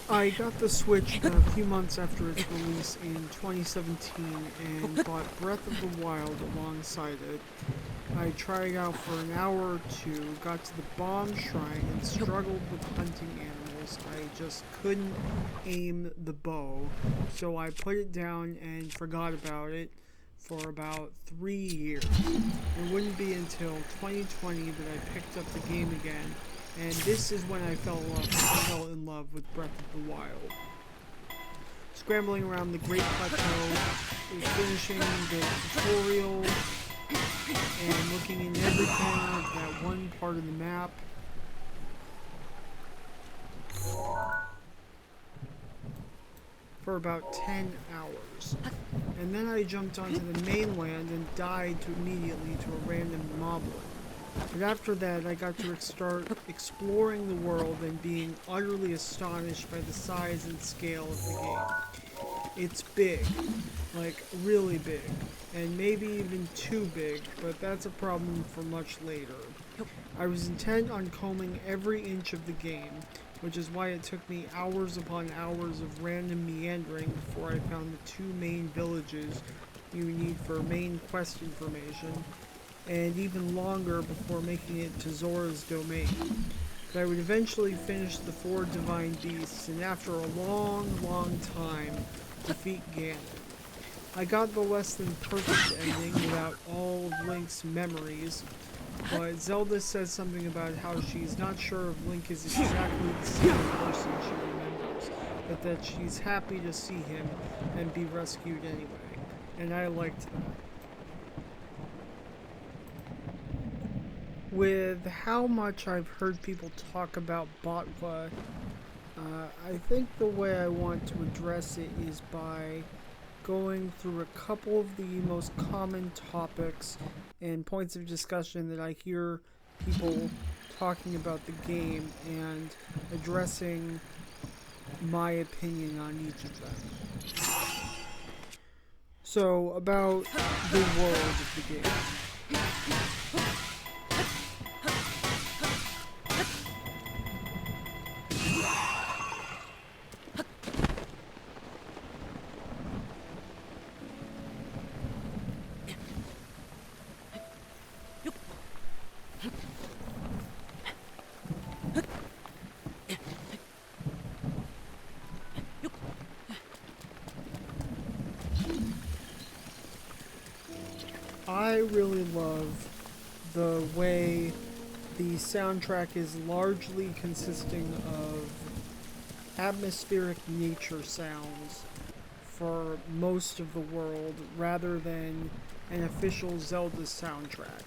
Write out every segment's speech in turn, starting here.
I got the Switch a few months after its release in 2017 and bought Breath of the Wild alongside it. I tried out for an hour or two, got to the bomb shrine, and struggled with hunting animals. I just couldn't aim the bow, so I put it down and forgot about it for about 3 years. It wouldn't be until 2020 that I picked up the game again, and this is when I fell in love with Breath of the Wild. Scrambling around the Great Plateau, finishing the tutorial, and looking in every corner of that one part of the map. For about 10 hours. And then I jumped onto the mainland and died immediately to a random moblin. But after that, I got to start exploring the world and being utterly astonished by the size and scale of the game. It's big, like really big, and maybe even too big, but that's a problem for much later. I was intent on combing every inch of the game, which is why it took me hours upon hours of random meandering before I found the 2 main villages you need for main quest information, and even longer before making it to Zora's domain. But I would eventually finish the 4 divine beasts, and after a long time, defeat Ganon. I got the less than perfect ending without all of Link's memories, but Zelda says something about how she's not sure if Link is exactly the same person she remembers, but that she's happy to see him and be rescued anyway, and I liked that. With how much I've heard people talk about botw, I think the way I want to address it is by going through a couple of the most common topics and points of discussion that I hear people talking about the game and addressing my opinion on each of them. So, about the world of the game. I really love the way the soundtrack is largely consisting of atmospheric nature sounds for most of the world rather than an official Zelda soundtrack.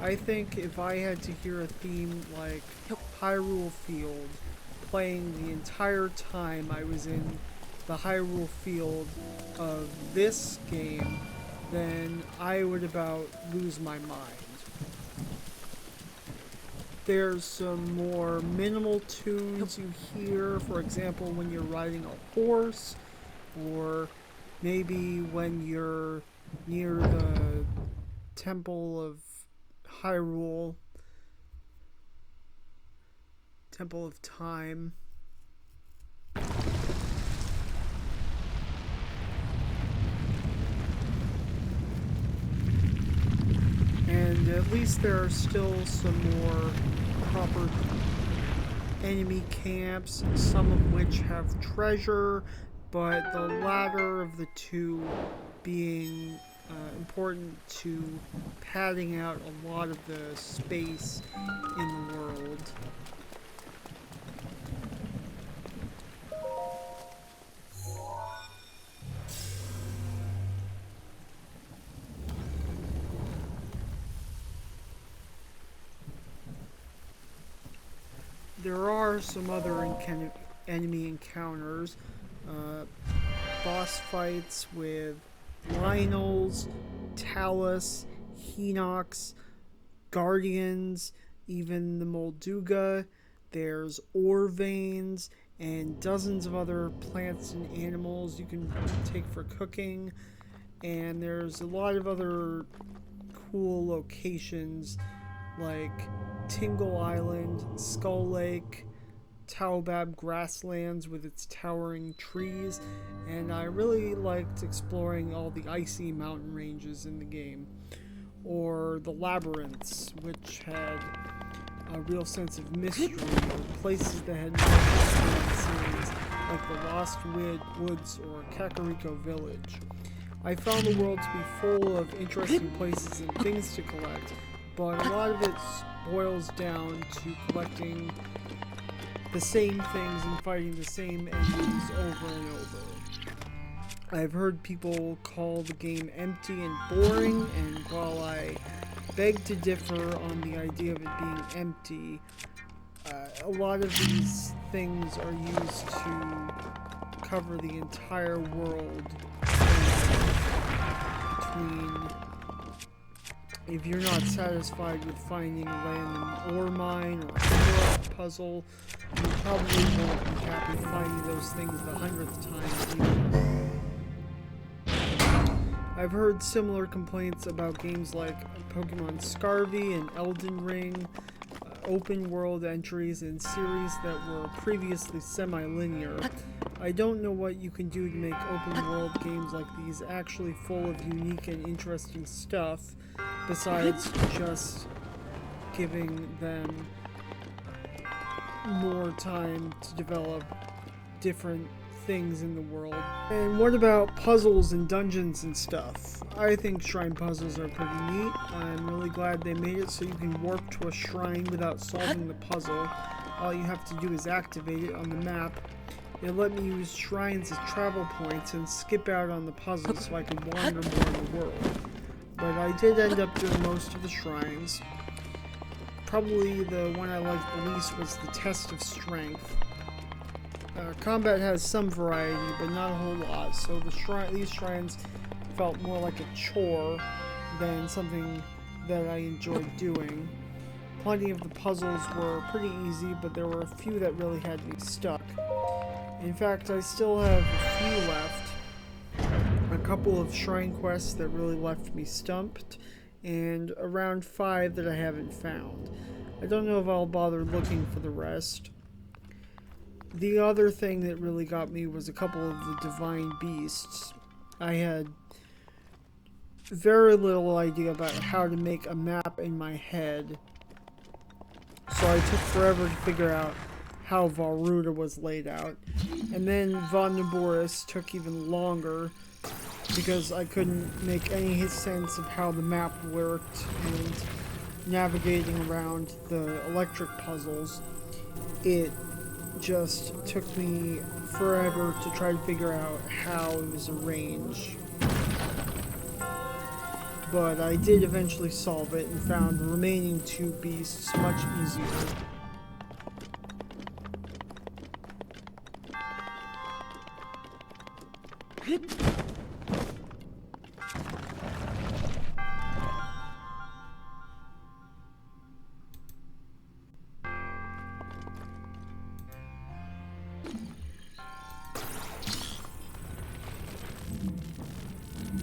I think if I had to hear a theme like Hyrule Field playing the entire time I was in the Hyrule Field of this game, then I would about lose my mind. There's some more minimal tunes you hear, for example, when you're riding a horse, or maybe when you're near the Temple of Hyrule, Temple of Time. And at least there are still some more proper enemy camps, some of which have treasure, but the latter of the two being important to padding out a lot of the space in the world. There are some other enemy encounters, boss fights with Lynels, Talus, Hinox, Guardians, even the Molduga. There's ore veins and dozens of other plants and animals you can take for cooking. And there's a lot of other cool locations like Tingle Island, Skull Lake, Taobab grasslands with its towering trees, and I really liked exploring all the icy mountain ranges in the game, or the labyrinths, which had a real sense of mystery, or places that had not been in the series, like the Lost Woods or Kakariko Village. I found the world to be full of interesting places and things to collect, but a lot of it boils down to collecting the same things and fighting the same enemies over and over. I've heard people call the game empty and boring, and while I beg to differ on the idea of it being empty, a lot of these things are used to cover the entire world between. If you're not satisfied with finding a random ore mine or a power-up puzzle, you probably won't be happy finding those things the 100th time either. I've heard similar complaints about games like Pokemon Scarvy and Elden Ring, open world entries in series that were previously semi-linear. I don't know what you can do to make open world games like these actually full of unique and interesting stuff, besides just giving them more time to develop different things in the world. And what about puzzles and dungeons and stuff? I think shrine puzzles are pretty neat. I'm really glad they made it so you can warp to a shrine without solving the puzzle. All you have to do is activate it on the map. It let me use shrines as travel points and skip out on the puzzle so I could wander more in the world. But I did end up doing most of the shrines. Probably the one I liked the least was the Test of Strength. Combat has some variety, but not a whole lot, so these shrines felt more like a chore than something that I enjoyed doing. Plenty of the puzzles were pretty easy, but there were a few that really had me stuck. In fact, I still have a few left. A couple of shrine quests that really left me stumped, and around 5 that I haven't found. I don't know if I'll bother looking for the rest. The other thing that really got me was a couple of the divine beasts. I had very little idea about how to make a map in my head, so I took forever to figure out how Varuda was laid out. And then Von Naboris took even longer because I couldn't make any sense of how the map worked, and navigating around the electric puzzles, it just took me forever to try to figure out how it was arranged. But I did eventually solve it and found the remaining 2 beasts much easier.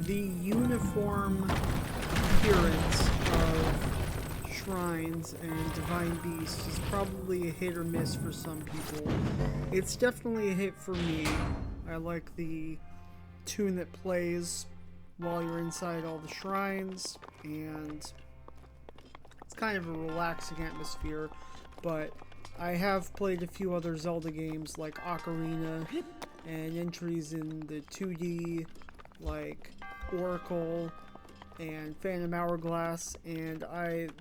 The uniform appearance of shrines and divine beasts is probably a hit or miss for some people. It's definitely a hit for me. I like the tune that plays while you're inside all the shrines, and it's kind of a relaxing atmosphere, but I have played a few other Zelda games like Ocarina and entries in the 2D like Oracle and Phantom Hourglass, and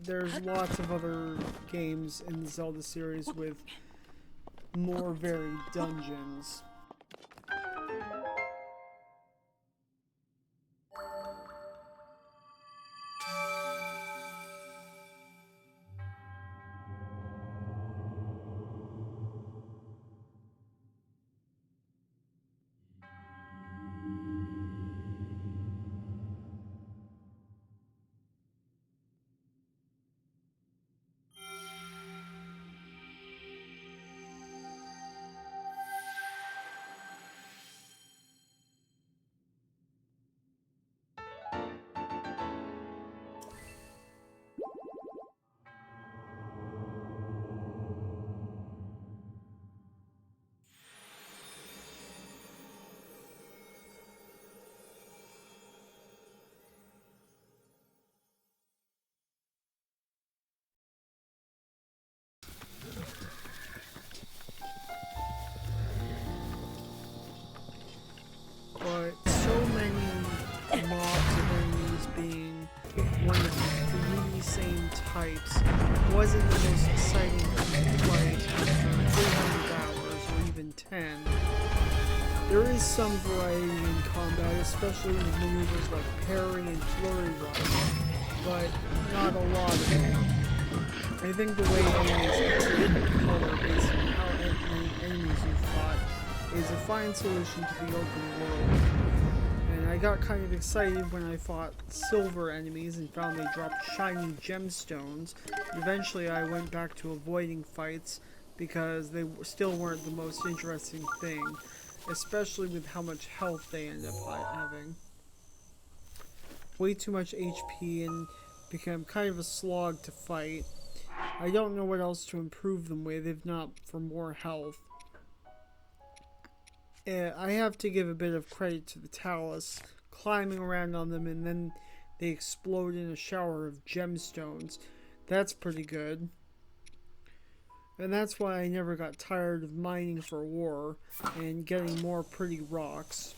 there's lots of other games in the Zelda series with more varied dungeons. types wasn't the most exciting thing to play after 300 hours or even 10. There is some variety in combat, especially with maneuvers like parry and flurry runs, but not a lot of it. I think the way enemies create color based on how many enemies you fought is a fine solution to the open world. And I got kind of excited when I fought silver enemies and found they dropped shiny gemstones. Eventually I went back to avoiding fights because they still weren't the most interesting thing, especially with how much health they end up having. Way too much HP and become kind of a slog to fight. I don't know what else to improve them with if not for more health. I have to give a bit of credit to the Talus, climbing around on them and then they explode in a shower of gemstones. That's pretty good. And that's why I never got tired of mining for war and getting more pretty rocks.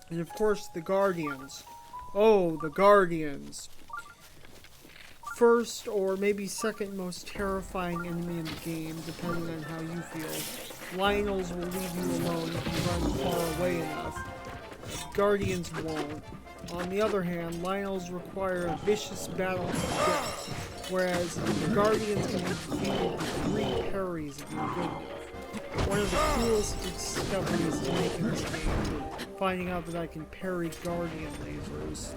And of course the Guardians. Oh, the Guardians. First or maybe second most terrifying enemy in the game, depending on how you feel. Lionels will leave you alone if you run far away enough. Guardians won't. On the other hand, Lionels require a vicious battle to death, whereas the Guardians can be defeated with 3 parries if you're good enough. One of the coolest discoveries to make in this game, finding out that I can parry Guardian lasers.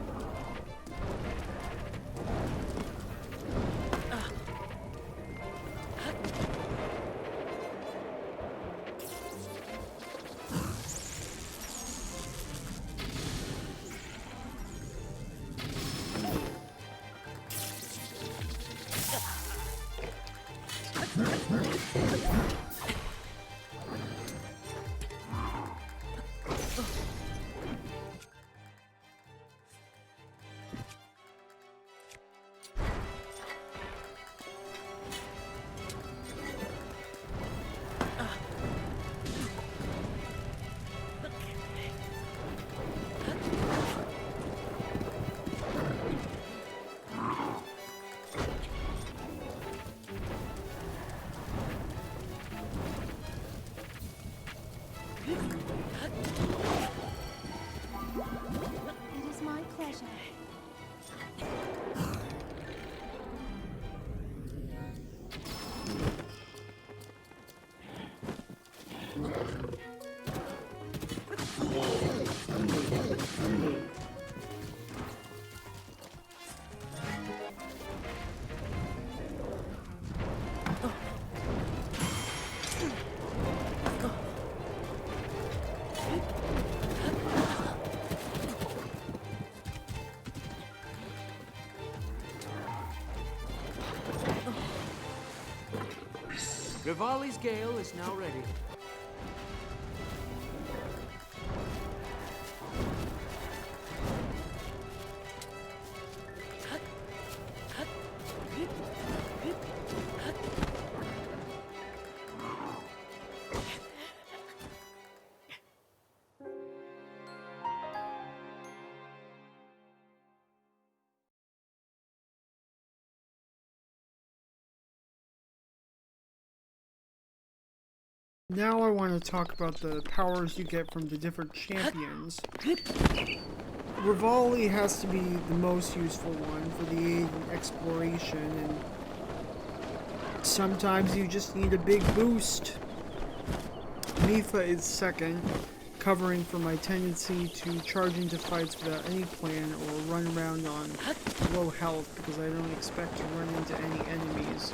It is my pleasure. Rivali's Gale is now ready. Now I want to talk about the powers you get from the different champions. Rivali has to be the most useful one for the aid in exploration, and sometimes you just need a big boost. Mipha is second, covering for my tendency to charge into fights without any plan or run around on low health because I don't expect to run into any enemies.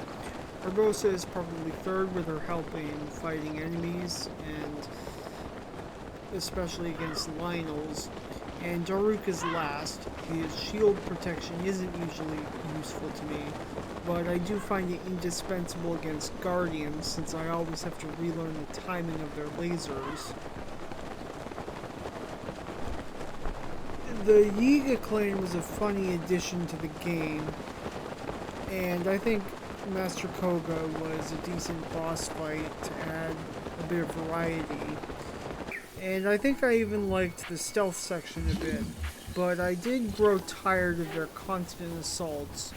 Urbosa is probably third with her help in fighting enemies, and especially against Lionels. And Daruk is last. His shield protection isn't usually useful to me, but I do find it indispensable against Guardians since I always have to relearn the timing of their lasers. The Yiga clan was a funny addition to the game, and I think Master Koga was a decent boss fight to add a bit of variety. And I think I even liked the stealth section a bit, but I did grow tired of their constant assaults.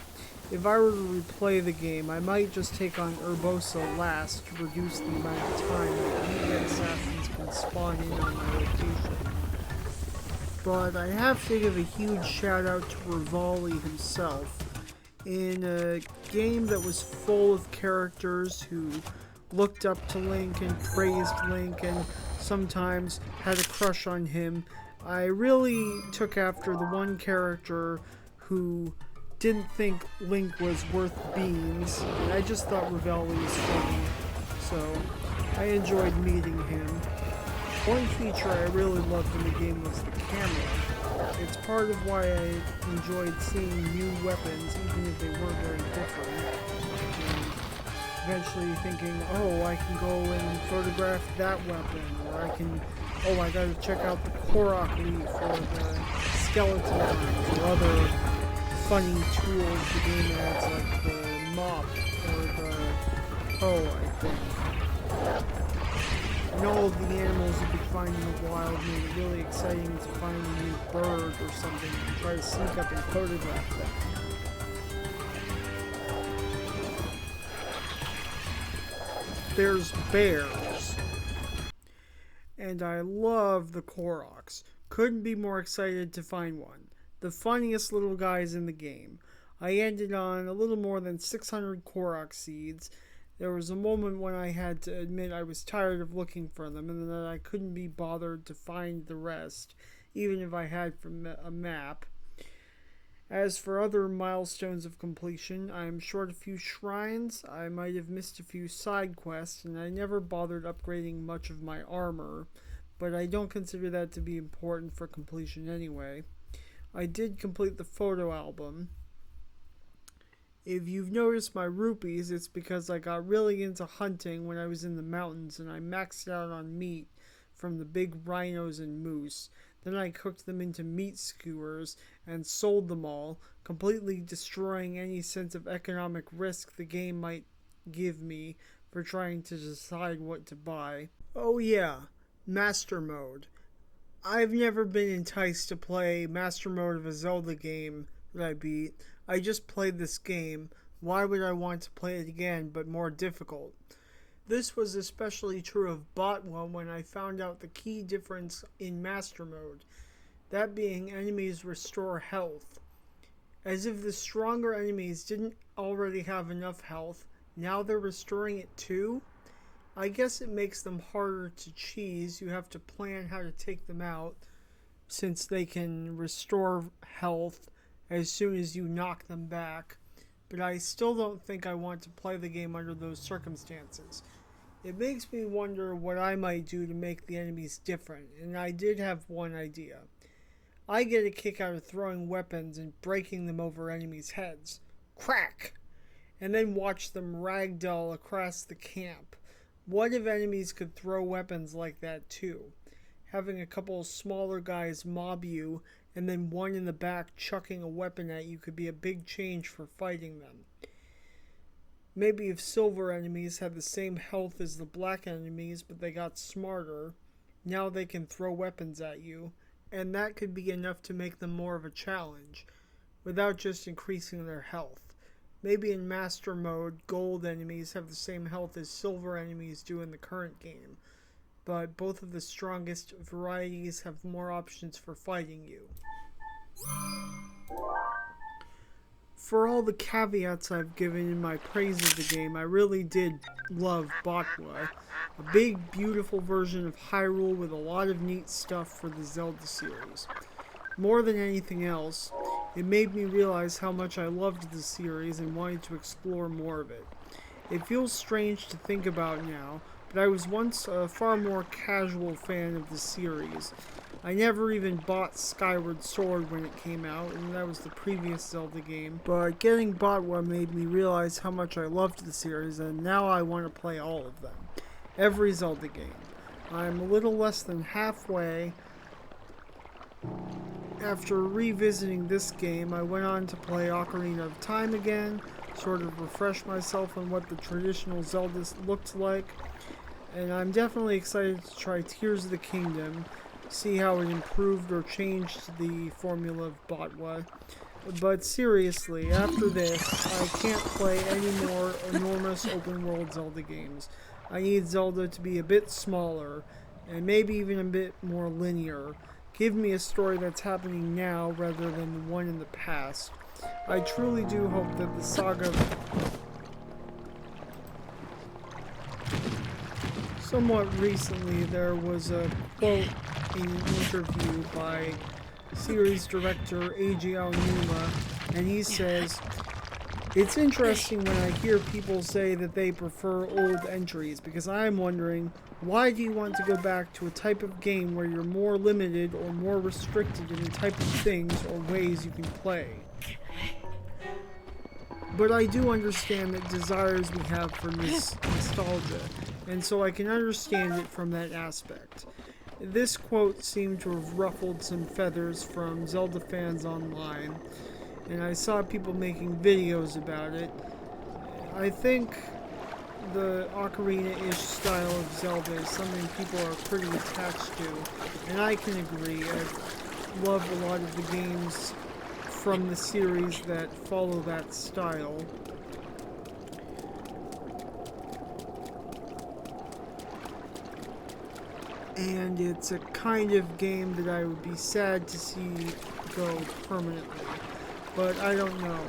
If I were to replay the game, I might just take on Urbosa last to reduce the amount of time that media assassins can spawn in on my location. But I have to give a huge shout out to Rivali himself. In a game that was full of characters who looked up to Link and praised Link and sometimes had a crush on him, I really took after the one character who didn't think Link was worth beans, and I just thought Rivali was funny, so I enjoyed meeting him. One feature I really loved in the game was the camera. It's part of why I enjoyed seeing new weapons, even if they were very different. And eventually thinking, oh, I can go and photograph that weapon, or I can, oh, I gotta check out the Korok leaf, or the skeleton arms, or other funny tools the game adds, like the mop, or the hoe, I think. And all of the animals you could find in the wild made it really exciting to find a new bird or something and try to sneak up and photograph them. There's bears. And I love the Koroks. Couldn't be more excited to find one. The funniest little guys in the game. I ended on a little more than 600 Korok seeds. There was a moment when I had to admit I was tired of looking for them and that I couldn't be bothered to find the rest, even if I had from a map. As for other milestones of completion, I am short a few shrines, I might have missed a few side quests, and I never bothered upgrading much of my armor, but I don't consider that to be important for completion anyway. I did complete the photo album. If you've noticed my rupees, it's because I got really into hunting when I was in the mountains and I maxed out on meat from the big rhinos and moose. Then I cooked them into meat skewers and sold them all, completely destroying any sense of economic risk the game might give me for trying to decide what to buy. Oh yeah, Master Mode. I've never been enticed to play Master Mode of a Zelda game that I beat. I just played this game. Why would I want to play it again, but more difficult? This was especially true of botw when I found out the key difference in Master Mode, that being enemies restore health. As if the stronger enemies didn't already have enough health, now they're restoring it too? I guess it makes them harder to cheese. You have to plan how to take them out, since they can restore health as soon as you knock them back. But I still don't think I want to play the game under those circumstances. It makes me wonder what I might do to make the enemies different, and I did have one idea. I get a kick out of throwing weapons and breaking them over enemies' heads. Crack! And then watch them ragdoll across the camp. What if enemies could throw weapons like that too? Having a couple of smaller guys mob you, and then one in the back chucking a weapon at you could be a big change for fighting them. Maybe if silver enemies had the same health as the black enemies, but they got smarter, now they can throw weapons at you, and that could be enough to make them more of a challenge, without just increasing their health. Maybe in Master Mode, gold enemies have the same health as silver enemies do in the current game, but both of the strongest varieties have more options for fighting you. For all the caveats I've given in my praise of the game, I really did love botw, a big, beautiful version of Hyrule with a lot of neat stuff for the Zelda series. More than anything else, it made me realize how much I loved the series and wanted to explore more of it. It feels strange to think about now, but I was once a far more casual fan of the series. I never even bought Skyward Sword when it came out, and that was the previous Zelda game, but getting botw made me realize how much I loved the series, and now I want to play all of them. Every Zelda game. I'm a little less than halfway. After revisiting this game, I went on to play Ocarina of Time again, sort of refresh myself on what the traditional Zelda looked like, and I'm definitely excited to try Tears of the Kingdom, see how it improved or changed the formula of botw. But seriously, after this, I can't play any more enormous open world Zelda games. I need Zelda to be a bit smaller, and maybe even a bit more linear. Give me a story that's happening now rather than the one in the past. I truly do hope that the saga. Somewhat recently, there was a quote in an interview by series director Eiji Aonuma, and he says, "It's interesting when I hear people say that they prefer old entries, because I'm wondering, why do you want to go back to a type of game where you're more limited or more restricted in the type of things or ways you can play?" But I do understand the desires we have for nostalgia, and so I can understand it from that aspect. This quote seemed to have ruffled some feathers from Zelda fans online, and I saw people making videos about it. I think the ocarina-ish style of Zelda is something people are pretty attached to, and I can agree. I love a lot of the games from the series that follow that style. And it's a kind of game that I would be sad to see go permanently. But I don't know.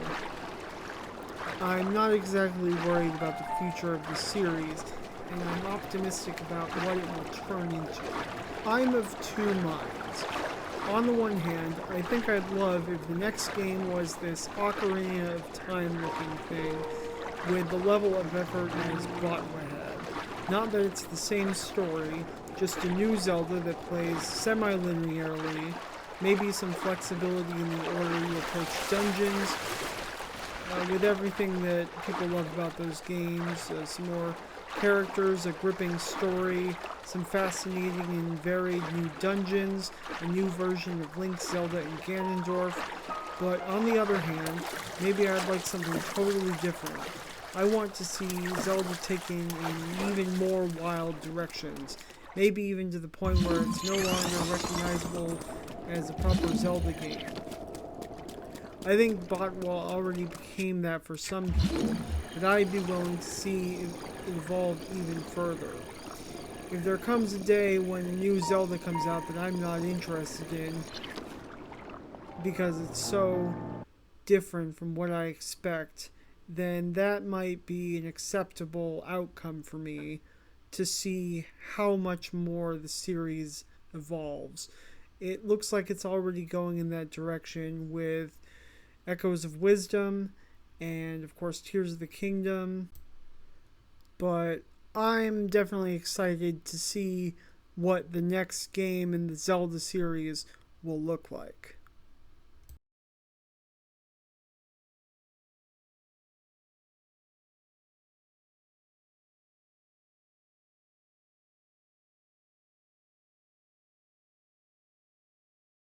I'm not exactly worried about the future of the series, and I'm optimistic about what it will turn into. I'm of two minds. On the one hand, I think I'd love if the next game was this Ocarina of Time looking thing with the level of effort as botw had. Not that it's the same story, just a new Zelda that plays semi-linearly, maybe some flexibility in the order you approach dungeons, with everything that people love about those games, some more characters, a gripping story, some fascinating and varied new dungeons, a new version of Link, Zelda, and Ganondorf. But on the other hand, maybe I'd like something totally different. I want to see Zelda taking in even more wild directions, maybe even to the point where it's no longer recognizable as a proper Zelda game. I think botw already became that for some people, but I'd be willing to see it evolve even further. If there comes a day when a new Zelda comes out that I'm not interested in, because it's so different from what I expect, then that might be an acceptable outcome for me to see how much more the series evolves. It looks like it's already going in that direction with Echoes of Wisdom, and of course Tears of the Kingdom. But I'm definitely excited to see what the next game in the Zelda series will look like.